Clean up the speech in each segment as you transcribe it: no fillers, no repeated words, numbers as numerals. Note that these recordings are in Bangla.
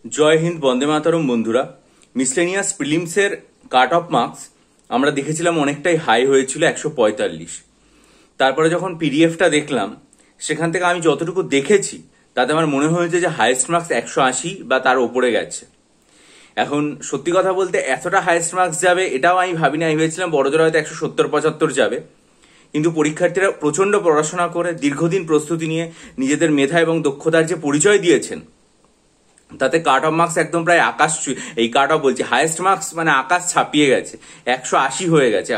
জয় হিন্দ, বন্দে মাতরম। বন্ধুরা, মিসলেনিয়াস প্রিলিমসের কাট অফ মার্কস আমরা দেখেছিলাম অনেকটাই হাই হয়েছিল, 145। তারপরে যখন পিডিএফটা দেখলাম, সেখান থেকে আমি যতটুকু দেখেছি তাতে আমার মনে হয়েছে যে হাইয়েস্ট মার্কস 180 বা তার ওপরে গেছে। এখন সত্যি কথা বলতে এতটা হাইয়েস্ট মার্কস যাবে এটাও আমি ভাবিনি। আমি ভেবেছিলাম বড়জোর হয়তো 170-75 যাবে, কিন্তু পরীক্ষার্থীরা প্রচন্ড পড়াশোনা করে দীর্ঘদিন প্রস্তুতি নিয়ে নিজেদের মেধা এবং দক্ষতার যে পরিচয় দিয়েছেন, তাতে কাট অফ মার্কস একদম প্রায় আকাশ এই কাট অফ বলছি, হাইয়েস্ট মার্কস মানে আকাশ ছাপিয়ে গেছে, 180 হয়ে গেছে।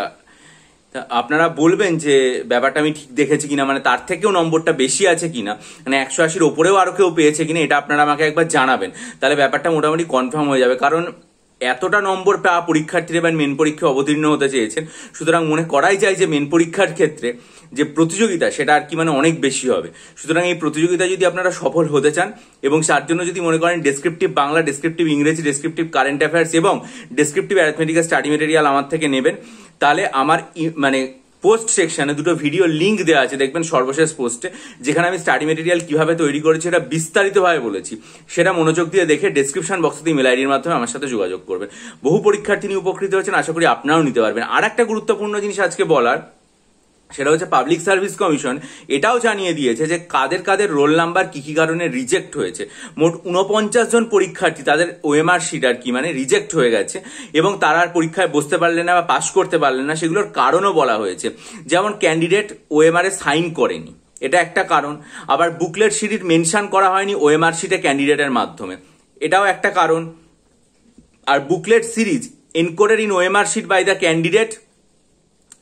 আপনারা বলবেন যে ব্যাপারটা আমি ঠিক দেখেছি কিনা, মানে তার থেকেও নম্বরটা বেশি আছে কিনা, মানে 180-র ওপরেও আরো কেউ পেয়েছে কিনা, এটা আপনারা আমাকে একবার জানাবেন। তাহলে ব্যাপারটা মোটামুটি কনফার্ম হয়ে যাবে। কারণ এতটা নম্বর পাওয়া পরীক্ষার্থীরা এবার মেন পরীক্ষায় অবতীর্ণ হতে চেয়েছেন, সুতরাং মনে করাই যায় যে মেন পরীক্ষার ক্ষেত্রে যে প্রতিযোগিতা সেটা আর কি মানে অনেক বেশি হবে। সুতরাং এই প্রতিযোগিতায় যদি আপনারা সফল হতে চান এবং তার জন্য যদি মনে করেন ডেসক্রিপটিভ বাংলা, ডেসক্রিপটিভ ইংরেজি, ডেসক্রিপটিভ কারেন্ট অ্যাফেয়ার্স এবং ডেসক্রিপটিভ অ্যারিথমেটিক্যাল স্টাডি মেটেরিয়াল আমার থেকে নেবেন, তাহলে আমার মানে পোস্ট সেকশনে দুটো ভিডিও লিঙ্ক দেওয়া আছে, দেখবেন সর্বশেষ পোস্টে, যেখানে আমি স্টাডি মেটেরিয়াল কিভাবে তৈরি করেছি এটা বিস্তারিতভাবে বলেছি। সেটা মনোযোগ দিয়ে দেখে ডেসক্রিপশন বক্সে ইমেল আইডির মাধ্যমে আমার সাথে যোগাযোগ করবেন। বহু পরীক্ষার্থী নিয়ে উপকৃত হচ্ছেন, আশা করি আপনারাও নিতে পারবেন। আর একটা গুরুত্বপূর্ণ জিনিস আজকে বলার, সেটা হচ্ছে পাবলিক সার্ভিস কমিশন এটাও জানিয়ে দিয়েছে যে কাদের কাদের রোল নাম্বার কি কি কারণে রিজেক্ট হয়েছে। মোট 49 জন পরীক্ষার্থী তাদের ওএমআর শিট আর কি মানে রিজেক্ট হয়ে গেছে এবং তারা আর পরীক্ষায় বসতে পারলেন না বা পাশ করতে পারলেন না। সেগুলোর কারণও বলা হয়েছে, যেমন ক্যান্ডিডেট ওএমআর এ সাইন করেনি, এটা একটা কারণ। আবার বুকলেট শিট মেনশন করা হয়নি ওএমআর শিটে ক্যান্ডিডেটের মাধ্যমে, এটাও একটা কারণ। আর booklet series encoded in OMR sheet by the candidate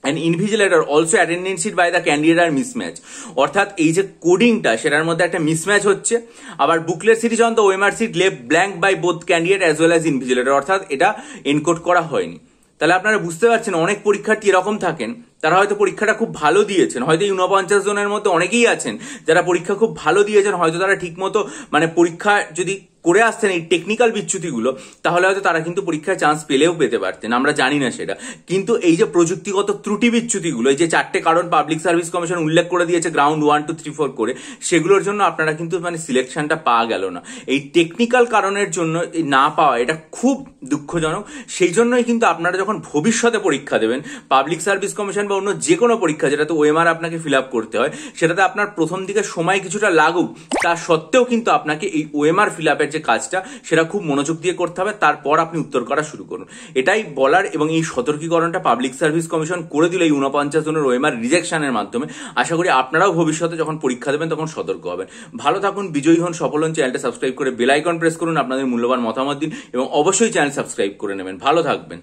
and invigilator also attendance sheet by the candidate are mismatch। অর্থাৎ এই যে কোডিংটা সেটার মধ্যে একটা মিসম্যাচ হচ্ছে। আবার booklet series on the OMR sheet left blank by both candidate as well as invigilator, অর্থাৎ এটা এনকোড করা হয়নি। তাহলে আপনারা বুঝতে পারছেন অনেক পরীক্ষার্থী এরকম থাকেন, তারা হয়তো পরীক্ষাটা খুব ভালো দিয়েছেন, হয়তো এই 49 জনের মধ্যে অনেকেই আছেন যারা পরীক্ষা খুব ভালো দিয়েছেন, হয়তো তারা ঠিক মতো মানে পরীক্ষা যদি করে আসতেন এই টেকনিক্যাল বিচ্যুতিগুলো, তাহলে হয়তো তারা কিন্তু পরীক্ষায় চান্স পেলেও পেতে পারতেন, আমরা জানি না সেটা। কিন্তু এই যে প্রযুক্তিগত ত্রুটি বিচ্যুতিগুলো, এই যে 4টে কারণ পাবলিক সার্ভিস কমিশন উল্লেখ করে দিয়েছে গ্রাউন্ড 1, 2, 3, 4 করে, সেগুলোর জন্য আপনারা কিন্তু মানে সিলেকশনটা পাওয়া গেল না। এই টেকনিক্যাল কারণের জন্য না পাওয়া এটা খুব দুঃখজনক। সেই জন্যই কিন্তু আপনারা যখন ভবিষ্যতে পরীক্ষা দেবেন, পাবলিক সার্ভিস কমিশন বা অন্য যে কোনো পরীক্ষা যেটাতে ওএমআর আপনাকে ফিল আপ করতে হয়, সেটাতে আপনার প্রথম দিকে সময় কিছুটা লাগুক, তা সত্ত্বেও কিন্তু আপনাকে এই ওএমআর ফিল আপের যে কাজটা সেটা খুব মনোযোগ দিয়ে করতে হবে, তারপর আপনি উত্তর করা শুরু করুন। এটাই বলার, এবং এই সতর্কীকরণটা পাবলিক সার্ভিস কমিশন করে দিল এই 49 জনের ওএমআর রিজেকশনের মাধ্যমে। আশা করি আপনারাও ভবিষ্যতে যখন পরীক্ষা দেবেন তখন সতর্ক হবেন। ভালো থাকুন, বিজয়ী হন, সফল হন। চ্যানেলটা সাবস্ক্রাইব করে বেল আইকন প্রেস করুন, আপনাদের মূল্যবান মতামত দিন এবং অবশ্যই চ্যানেল সাবস্ক্রাইব করে নেবেন। ভালো থাকবেন।